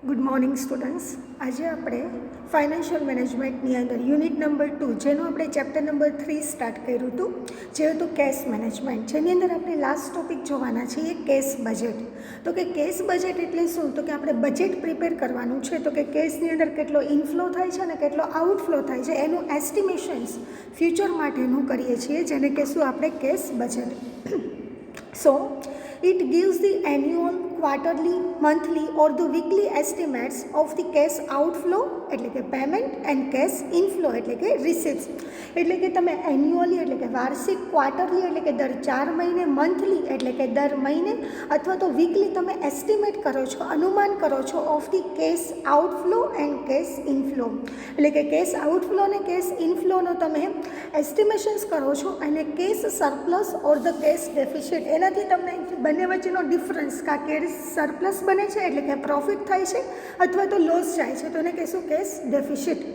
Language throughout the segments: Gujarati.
Good morning students. આજે આપણે ફાઇનાન્શિયલ મેનેજમેન્ટની અંદર યુનિટ નંબર 2 જેનું આપણે ચેપ્ટર નંબર 3 સ્ટાર્ટ કર્યું હતું, જે હતું કેશ મેનેજમેન્ટ, જેની અંદર આપણે લાસ્ટ ટોપિક જોવાના છીએ કેશ બજેટ. તો કે કેશ બજેટ એટલે શું? તો કે આપણે બજેટ પ્રિપેર કરવાનું છે. તો કે કેશની અંદર કેટલો ઇનફ્લો થાય છે અને કેટલો આઉટફ્લો થાય છે એનું એસ્ટિમેશન્સ ફ્યુચર માટેનું કરીએ છીએ, જેને કહેશું આપણે cash budget. So it gives the annual, quarterly, monthly or the weekly estimates of the cash outflow એટલે કે પેમેન્ટ એન્ડ કેશ ઇનફ્લો એટલે કે રિસીપ્ટ્સ. એટલે કે તમે એન્યુઅલી એટલે કે વાર્ષિક, ક્વાર્ટરલી એટલે કે દર 4 મહિને, મંથલી એટલે કે દર મહિને અથવા તો વીકલી તમે એસ્ટિમેટ કરો છો, અનુમાન કરો છો of the cash outflow and cash inflow. એટલે કે કેશ આઉટફ્લો અને કેશ ઇનફ્લોનો તમે એસ્ટિમેશન્સ કરો છો અને cash surplus or the cash deficit, એનાથી તમને બંને વચ્ચેનો ડિફરન્સ, કાં કેશ સરપ્લસ બને છે એટલે કે પ્રોફિટ થાય છે અથવા તો લોસ જાય છે, તો એને કહીશું cash deficit.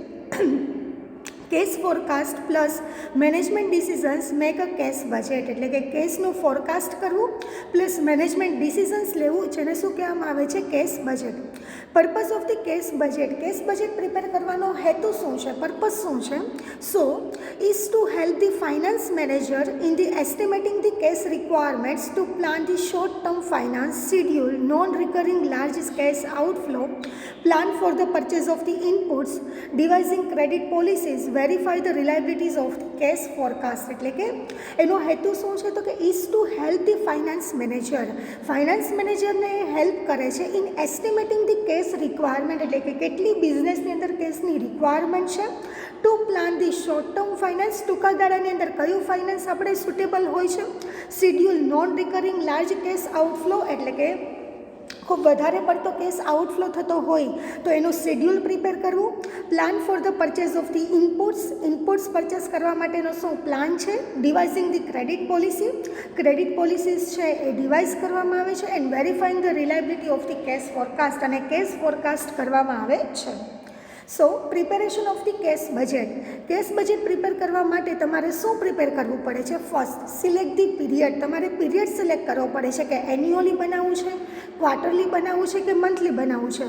Cash forecast plus management decisions make a cash budget. એટલે કે કેશનું ફોરકાસ્ટ કરવું પ્લસ મેનેજમેન્ટ ડિસિઝન્સ લેવું, જેને શું કહેવામાં આવે છે? Cash budget. Purpose of the cash budget. Cash budget prepare કરવાનો હેતુ શું છે, પર્પઝ શું છે? So is to help the finance manager in the estimating the cash requirements to plan the short term finance schedule, non recurring large cache outflow, plan for the purchase of the inputs, devising credit policies, verify the reliabilities of the cash forecast. એટલે કે એનો હેતુ શું છે? તો કે is to help the finance manager. Finance મેનેજરને હેલ્પ કરે છે in estimating the cash requirement, એટલે કે કેટલી બિઝનેસની અંદર કેશની રિક્વાયરમેન્ટ છે, to plan the short term finance, ટૂંકા ગાળાની અંદર કયું ફાઇનાન્સ આપણે સુટેબલ હોય છે, schedule non recurring large cache outflow, એટલે કે ખૂબ વધારે પડતો કેશ આઉટફ્લો થતો હોય તો એનું શેડ્યુલ પ્રિપેર કરવું, plan for the purchase of the inputs purchase કરવા માટેનો શું પ્લાન છે, devising the credit policy, credit policies છે એ ડિવાઇઝ કરવામાં આવે છે, and verifying the reliability of the cash forecast, અને કેશ ફોરકાસ્ટ કરવામાં આવે છે. So preparation of the cash budget. Cash budget prepare કરવા માટે તમારે શું પ્રિપેર કરવું પડે છે? First, select the period. તમારે પીરિયડ સિલેક્ટ કરવો પડે છે કે એન્યુઅલી બનાવવું છે, ક્વાર્ટરલી બનાવવું છે કે મંથલી બનાવવું છે.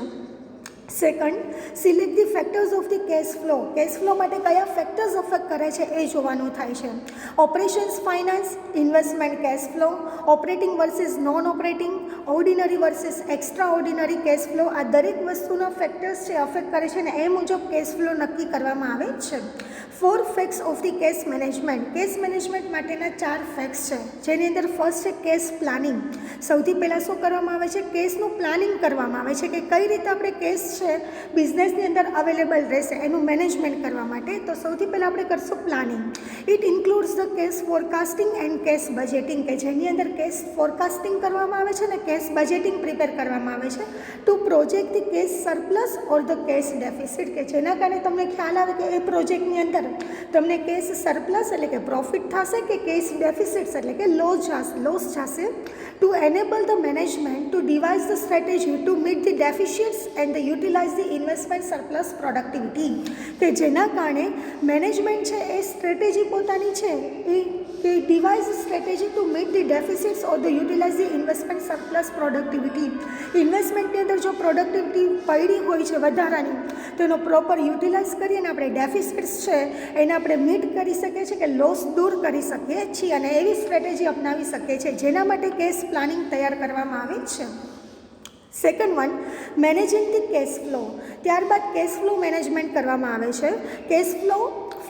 Second, select the factors of the cash flow. Cash flow માટે કયા ફેક્ટર્સ અફેક્ટ કરે છે એ જોવાનું થાય છે. Operations finance, investment cash flow, operating versus non operating, ordinary versus extra ordinary cash flow, આ દરેક વસ્તુના ફેક્ટર્સ છે અફેક્ટ કરે છે અને એ મુજબ કેશ ફ્લો નક્કી કરવામાં આવે છે. 4 facts of the cash management. Cash management માટેના 4 ફેક્ટ્સ છે, જેની અંદર ફર્સ્ટ છે કેશ પ્લાનિંગ. સૌથી પહેલાં શું કરવામાં આવે છે? કેશનું પ્લાનિંગ કરવામાં આવે છે કે કઈ રીતે આપણે કેશ છે બિઝનેસની અંદર અવેલેબલ રહેશે, એનું મેનેજમેન્ટ કરવા માટે. તો સૌથી પહેલાં આપણે કરશું planning. It includes the cash forecasting and cash budgeting, કે જેની અંદર કેશ ફોરકાસ્ટિંગ કરવામાં આવે છે અને કેશ બજેટિંગ પ્રિપેર કરવામાં આવે છે to project the cash surplus or the cash deficit, કે જેના કારણે તમને ખ્યાલ આવે કે એ પ્રોજેક્ટની અંદર તમને કેશ સરપ્લસ એટલે કે પ્રોફિટ થશે કે કેશ ડેફિસિટ્સ એટલે કે લોસ જશે. To enable the management to devise the strategy to meet the deficits and the utilize the investment surplus productivity, કે જેના કારણે મેનેજમેન્ટ છે એ સ્ટ્રેટેજી પોતાની છે એ devise strategy to meet the deficits or the utilize the investment surplus productivity. ઇન્વેસ્ટમેન્ટની અંદર જો પ્રોડક્ટિવિટી પડી હોય છે વધારાની, તો એનો પ્રોપર યુટિલાઇઝ કરીને આપણે ડેફિસિટ્સ છે એને આપણે મીટ કરી શકીએ છીએ કે લોસ દૂર કરી શકીએ છીએ, અને એવી સ્ટ્રેટેજી અપનાવી શકીએ છીએ જેના માટે કેશ પ્લાનિંગ તૈયાર કરવામાં આવે છે. Second one, managing the cash flow. ત્યારબાદ કેશ ફ્લો મેનેજમેન્ટ કરવામાં આવે છે. Cash flow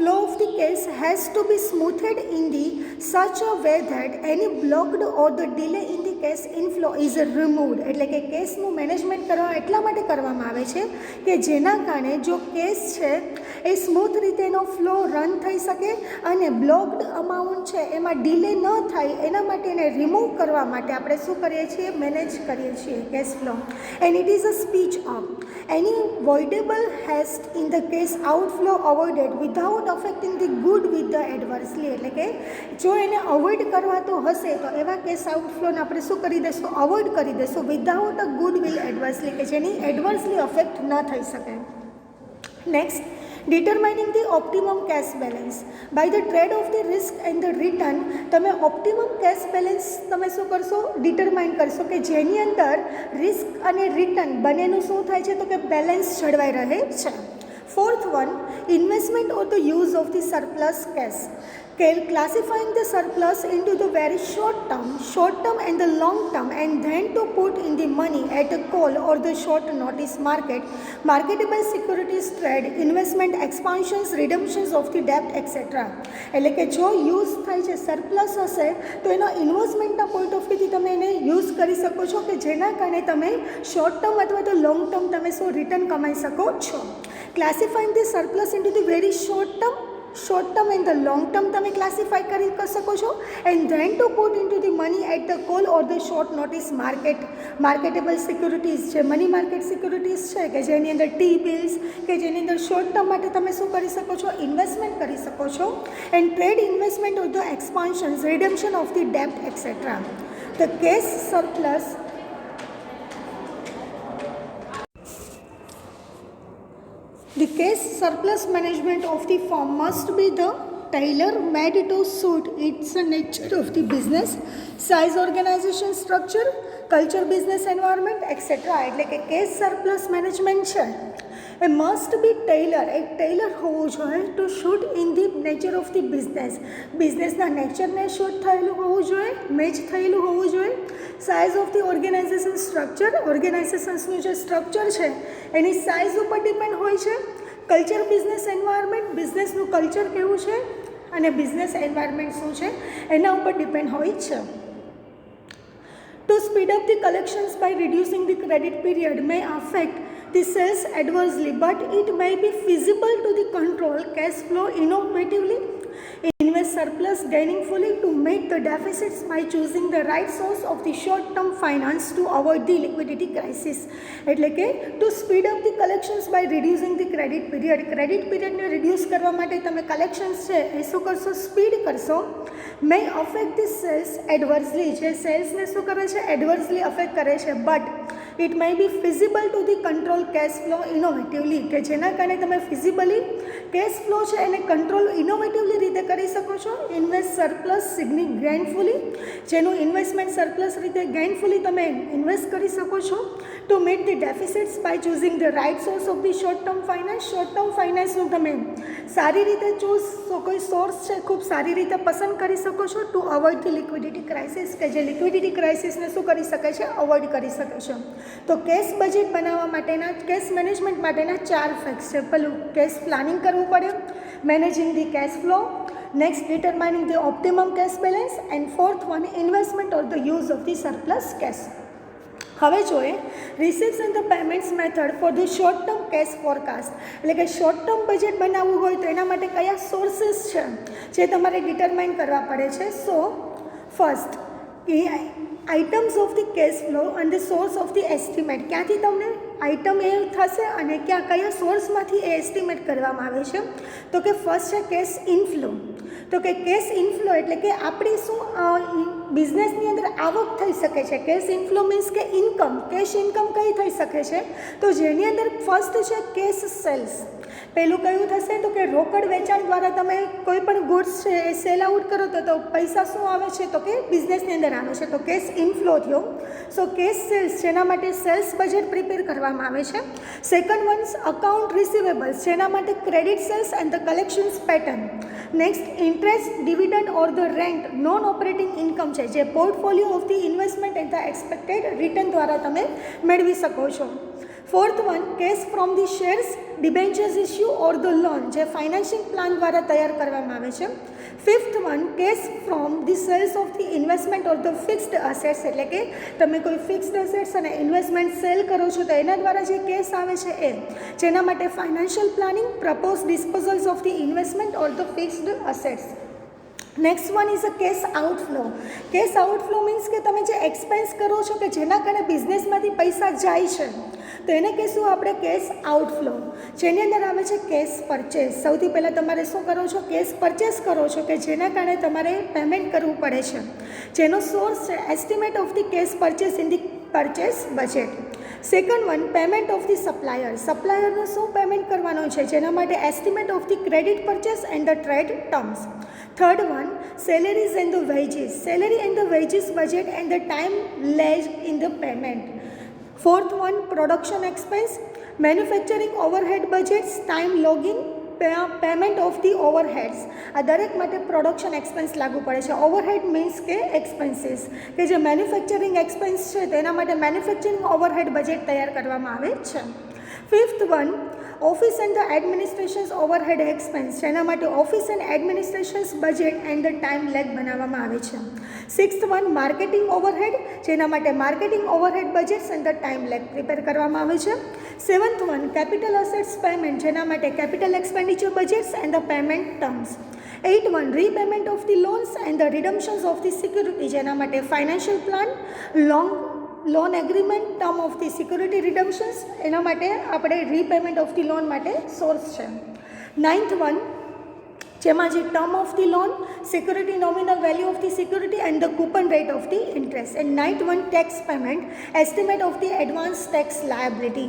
of the cash has to be smoothed in the such a way that any blocked or the delay in the cash inflow is removed. એટલે કે કેશનું મેનેજમેન્ટ કરવા એટલા માટે કરવામાં આવે છે કે જેના કારણે જો કેશ છે એ સ્મૂથ રીતે એનો ફ્લો રન થઈ શકે અને બ્લોક્ડ અમાઉન્ટ છે એમાં ડિલે ન થાય, એના માટે એને રિમૂવ કરવા માટે આપણે શું કરીએ છીએ? મેનેજ કરીએ છીએ cash flow. And it is a speech of any voidable haste in the case outflow avoided without affecting the good with the adversely. એટલે કે જો એને અવોઇડ કરવાતો હશે તો એવા કેસ આઉટફ્લોને આપણે શું કરી દઈશું? અવોઇડ કરી દઈશું without a goodwill adversely, કે જેની એડવર્સલી અફેક્ટ ન થઈ શકે. Next, determining the optimum cash balance by the trade off the risk and the return તમે ઓપ્ટિમમ કેશ બેલેન્સ તમે શું કરશો ડિટરમાઇન કરશો કે જેની અંદર રિસ્ક અને રિટર્ન બંનેનું શું થાય છે તો કે બેલેન્સ જળવાઈ રહે છે. Fourth one, investment or the use of the surplus cash. Classifying the surplus into the very short term and the long term, and then to put in the money at a call or the short notice market, marketable securities trade, investment expansions, redemptions of the debt, etc. એટલે કે જો યુઝ થાય છે સરપ્લસ હશે તો એનો ઇન્વેસ્ટમેન્ટના પોઈન્ટ ઓફ વ્યૂથી તમે એને યુઝ કરી શકો છો કે જેના કારણે તમે શોર્ટ ટર્મ અથવા તો લોંગ ટર્મ તમે શું રિટર્ન કમાઈ શકો છો. Classifying the surplus into the very short term and the long term તમે ક્લાસિફાઈ કરી શકો છો and then to put into the money at the call or the short notice marketable securities છે, મની માર્કેટ સિક્યુરિટીઝ છે કે જેની અંદર ટી બિલ્સ કે જેની અંદર શોર્ટ ટર્મ માટે તમે શું કરી શકો છો ઇન્વેસ્ટમેન્ટ કરી શકો છો and trade investment of the expansions, redemption of the ડેપ્ટ etcetera. The cash surplus The cash surplus management of the firm must be the tailor-made to suit its nature of the business, size, organization structure, culture, business environment, etc. એટલે કે cash surplus management છે એ મસ્ટ બી ટેલર હોવું જોઈએ to suit in the nature of the બિઝનેસના નેચરને શૂટ થયેલું હોવું જોઈએ, મેચ થયેલું હોવું જોઈએ. Size of the organisation structure, ઓર્ગેનાઇઝેશન્સનું જે સ્ટ્રક્ચર છે એની સાઇઝ ઉપર ડિપેન્ડ હોય છે. કલ્ચર, બિઝનેસ એન્વાયરમેન્ટ, બિઝનેસનું કલ્ચર કેવું છે અને બિઝનેસ એન્વાયરમેન્ટ શું છે એના ઉપર ડિપેન્ડ હોય છે. To speed up the collections by reducing the credit period may affect the sales adversely, but it may be feasible to the control cash flow innovatively, invest surplus gainfully to meet the deficits by choosing the right source of the short-term finance to avoid the liquidity crisis. એટલે કે to speed up the collections by reducing the credit periodને રિડ્યુસ કરવા માટે તમે કલેક્શન્સ છે એ શું કરશો સ્પીડ કરશો. may affect the sales adversely, જે સેલ્સને શું કરે છે એડવર્સલી અફેક્ટ કરે છે, but it may be feasible to the control cash flow innovatively કે જેના કારણે તમે ફિઝિબલી કેશ ફ્લો છે એને કંટ્રોલ ઇનોવેટિવલી રીતે કરી શકો છો. ઇન્વેસ્ટ સરપ્લસ ગેઇનફુલી, જેનું ઇન્વેસ્ટમેન્ટ સરપ્લસ રીતે ગેઇનફુલી તમે ઇન્વેસ્ટ કરી શકો છો. To meet the deficits by choosing the right source of the short term ફાઇનાન્સનું તમે સારી રીતે કોઈ સોર્સ છે ખૂબ સારી રીતે પસંદ કરી શકો છો. Two avoid the liquidity crisis કે જે લિક્વિડિટી ક્રાઇસિસને શું કરી શકે છે અવોઇડ કરી શકે છે. તો કેશ બજેટ બનાવવા માટેના, કેશ મેનેજમેન્ટ માટેના 4 ફેક્ટ્સ છે. પેલું કેશ પ્લાનિંગ કરવું પડે, managing the cash flow, next determining the optimum cash balance, and fourth one investment or the use of the surplus cash. હવે જોઈએ receipts and the payments method for the short term cash forecast. એટલે કે શોર્ટ ટર્મ બજેટ બનાવવું હોય તો એના માટે કયા સોર્સિસ છે જે તમારે ડિટરમાઇન કરવા પડે છે. So first items of the cash flow and the source of the estimate. ક્યાંથી તમને આઇટમ એ થશે અને કયા સોર્સમાંથી એ એસ્ટિમેટ કરવામાં આવે છે. તો કે ફર્સ્ટ છે કેશ ઇનફ્લો. તો કે કેશ ઇનફ્લો એટલે કે આપણી શું બિઝનેસની અંદર આવક થઈ શકે છે. કેશ ઇનફ્લો મીન્સ કે ઇન્કમ, કેશ ઇન્કમ કઈ થઈ શકે છે તો જેની અંદર ફર્સ્ટ છે કેશ સેલ્સ. પહેલું કયું થશે તો કે રોકડ વેચાણ દ્વારા તમે કોઈ પણ ગુડ્સ છે એ સેલ આઉટ કરો તો પૈસા શું આવે છે તો કે બિઝનેસની અંદર આવે છે, તો કેશ ઇનફ્લો થયો. સો કેશ સેલ્સ જેના માટે સેલ્સ બજેટ પ્રિપેર કરવામાં આવે છે. સેકન્ડ વન્સ અકાઉન્ટ રિસીવેબલ્સ જેના માટે credit sales and the collections pattern. Next interest, dividend or the rent, non operating income છે જે portfolio of the investment and the expected return દ્વારા તમે મેળવી શકો છો. Fourth one cash from the shares, debentures issue or the loan જે ફાઇનાન્શિયલ પ્લાન દ્વારા તૈયાર કરવામાં આવે છે. Fifth one cash from the sales of the investment or the fixed assets. એટલે કે તમે કોઈ ફિક્સ્ડ અસેટ્સ અને ઇન્વેસ્ટમેન્ટ સેલ કરો છો તો એના દ્વારા જે કેશ આવે છે એ જેના માટે financial planning, propose disposals of the investment or the fixed assets. Next one is a cash outflow. Cash outflow means કે તમે જે એક્સપેન્સ કરો છો કે જેના કારણે બિઝનેસમાંથી પૈસા જાય છે તો એને કહીશું આપણે કેશ આઉટફ્લો. જેની અંદર આવે છે કેશ પરચેસ. સૌથી પહેલાં તમારે શું કરો છો કેશ પરચેસ કરો છો કે જેના કારણે તમારે પેમેન્ટ કરવું પડે છે, જેનો સોર્સ છે estimate of the cash purchase in the purchase budget. Second one payment of the supplier, સપ્લાયરનો શું પેમેન્ટ કરવાનો છે જેના માટે estimate of the credit purchase and the trade terms. Third one salaries and the wages, salary and the wages budget and the time lags in the payment. Fourth one production expense, manufacturing overhead budgets, time lagging, payment of the overheads. આ દરેક માટે પ્રોડક્શન એક્સપેન્સ લાગુ પડે છે. ઓવરહેડ મીન્સ કે એક્સપેન્સીસ, કે જે મેન્યુફેક્ચરિંગ એક્સપેન્સ છે તેના માટે મેન્યુફેક્ચરિંગ ઓવરહેડ બજેટ તૈયાર કરવામાં આવે છે. Fifth one office and the administrations overhead expense, જેના માટે office and administrations budget and the time lag બનાવવામાં આવે છે. સિક્સ્થ વન માર્કેટિંગ ઓવરહેડ, જેના માટે marketing overhead budgets and the time lag prepare કરવામાં આવે છે. Seventh one capital assets payment, જેના માટે capital expenditure budgets and the payment terms. 8 one repayment of the loans and the redemptions of the security, જેના માટે financial plan, loan agreement, term of the security redemptions, એના માટે આપણે રીપેમેન્ટ ઓફ ધી લોન માટે સોર્સ છે. 9th વન જેમાં જે term of the loan, security nominal value of the security and the coupon rate of the interest. And 9th one tax payment, estimate of the advance tax liability.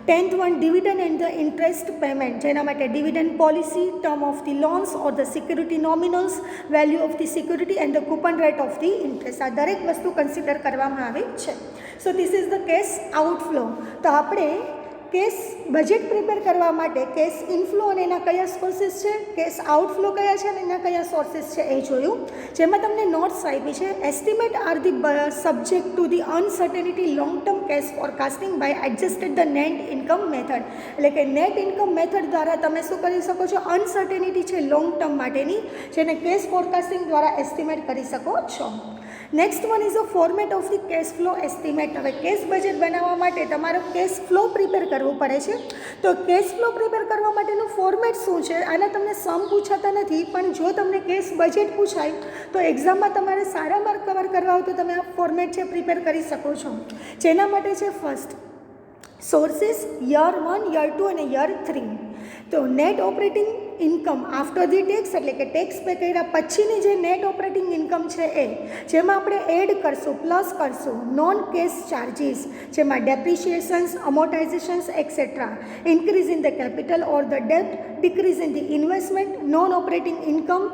10th one dividend and the interest payment, જેના માટે dividend policy, term of the loans or the security નોમિનલ્સ, value of the security and the coupon rate of the interest. આ દરેક વસ્તુ કન્સિડર કરવામાં આવે છે. So this is the case outflow. તો આપણે કેસ બજેટ પ્રિપેર કરવા માટે કેસ ઇનફ્લો અને એના કયા સોર્સિસ છે, કેસ આઉટફ્લો કયા છે અને એના કયા સોર્સિસ છે એ જોયું. જેમાં તમને નોટ્સ આપી છે. Estimate are the subject to the uncertainty long term cash forecasting by adjusted the net income method. એટલે કે નેટ ઇન્કમ મેથડ દ્વારા તમે શું કરી શકો છો, અનસર્ટેનિટી છે લોંગ ટર્મ માટેની, જેને કેસ ફોરકાસ્ટિંગ દ્વારા એસ્ટિમેટ કરી શકો છો. Next one is a format of the cash flow estimate. હવે કેશ બજેટ બનાવવા માટે તમારો કેશ ફ્લો પ્રિપેર કરવું પડે છે. તો કેશ ફ્લો પ્રિપેર કરવા માટેનું ફોર્મેટ શું છે, આના તમને સમ પૂછાતા નથી, પણ જો તમને કેશ બજેટ પૂછાય તો એક્ઝામમાં તમારે સારા માર્ક કવર કરવા હોય તો તમે આ ફોર્મેટ છે પ્રિપેર કરી શકો છો. જેના માટે છે ફર્સ્ટ સોર્સિસ, યર 1, યર 2 અને યર 3. તો net operating income after the tax, એટલે કે ટેક્સ પે કર્યા પછીની જે નેટ ઓપરેટિંગ ઇન્કમ છે એ, જેમાં આપણે એડ કરશું, પ્લસ કરશું નોન કેશ ચાર્જીસ, જેમાં depreciations, amortisations etcetera, increase in the capital or the ડેપ્ટ, decrease in the investment, non operating income,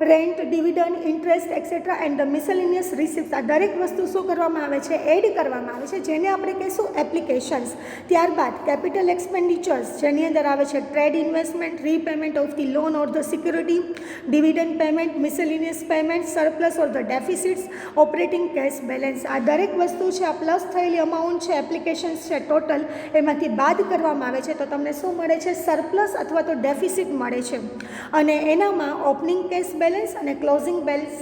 rent, dividend, interest etcetera and the miscellaneous receipt. આ દરેક વસ્તુ શું કરવામાં આવે છે, એડ કરવામાં આવે છે, જેને આપણે કહીશું એપ્લિકેશન્સ. ત્યારબાદ કેપિટલ એક્સપેન્ડિચર્સ, જેની અંદર આવે છે trade investment, repayment of the loan or the security, dividend payment, miscellaneous payment, surplus or the deficits, operating cash balance. આ દરેક વસ્તુ છે, આ પ્લસ થયેલી અમાઉન્ટ છે, એપ્લિકેશન્સ છે, ટોટલ એમાંથી બાદ કરવામાં આવે છે તો તમને શું મળે છે, સરપ્લસ અથવા તો ડેફિસિટ મળે છે. અને એનામાં ઓપનિંગ કેશ બેલેન્સ અને closing balance,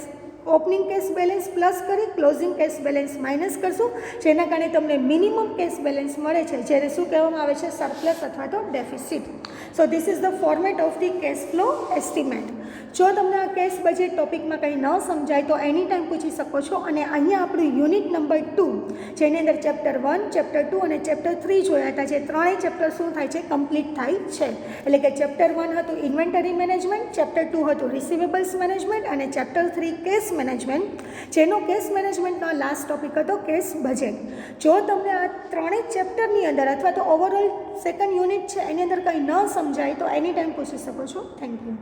opening cash balance plus કરી ક્લોઝિંગ કેશ બેલેન્સ માઇનસ કરશું, જેના કારણે તમને મિનિમમ કેશ બેલેન્સ મળે છે, જેને શું કહેવામાં આવે છે, સરપ્લસ અથવા તો deficit. So this is the format of the cash flow estimate. જો તમને આ કેશ બજેટ ટોપિકમાં કંઈ ન સમજાય તો એની ટાઈમ પૂછી શકો છો. અને અહીંયા આપણું યુનિટ નંબર 2, જેની અંદર ચેપ્ટર 1, ચેપ્ટર 2 અને ચેપ્ટર 3 જોયા હતા, જે ત્રણેય ચેપ્ટર શું થાય છે, કમ્પ્લીટ થાય છે. એટલે કે ચેપ્ટર 1 હતું ઇન્વેન્ટરી મેનેજમેન્ટ, ચેપ્ટર 2 હતું રિસીવેબલ્સ મેનેજમેન્ટ અને ચેપ્ટર 3 કેશ મેનેજમેન્ટ, જેનો કેશ મેનેજમેન્ટનો લાસ્ટ ટોપિક હતો કેશ બજેટ. જો તમને આ ત્રણેય ચેપ્ટરની અંદર અથવા તો ઓવરઓલ સેકન્ડ યુનિટ છે એની અંદર કંઈ ન સમજાય તો એની ટાઈમ પૂછી શકો છો. Thank you.